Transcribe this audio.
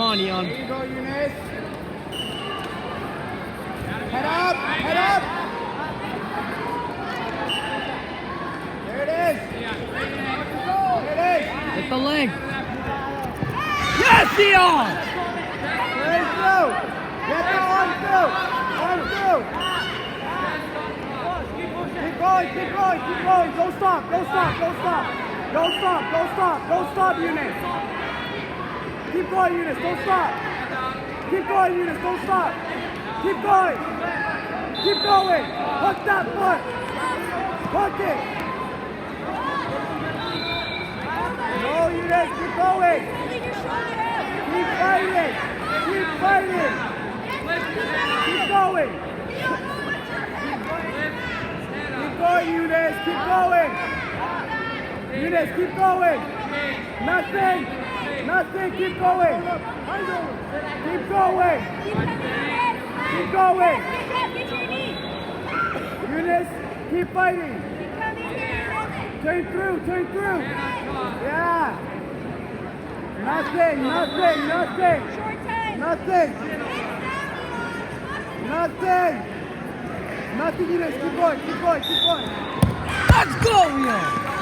on, Eon. There you go, Eunice. Head up, head up. There it is. There it is. Hit the leg. Yes, Eon! Straight through. Get the arm through. Arm through. Keep going, keep going, keep going. Don't stop, don't stop, don't stop. Don't stop, don't stop, don't stop, Eunice. Keep going, Eunice, don't stop. Keep going, Eunice, don't stop. Keep going. Keep going. Hook that foot. Hook it. No, Eunice, keep going. Keep fighting. Keep fighting. Keep going. Keep going, Eunice. Keep going. Eunice, keep going. Nothing. Nothing. Keep going. Keep going. Keep going. Eunice, keep fighting. Turn through. Turn through. Yeah. Nothing. Nothing. Nothing. Nothing. Nothing. Nothing, Eunice. Keep going. Keep going. Keep going. Let's go, Eon!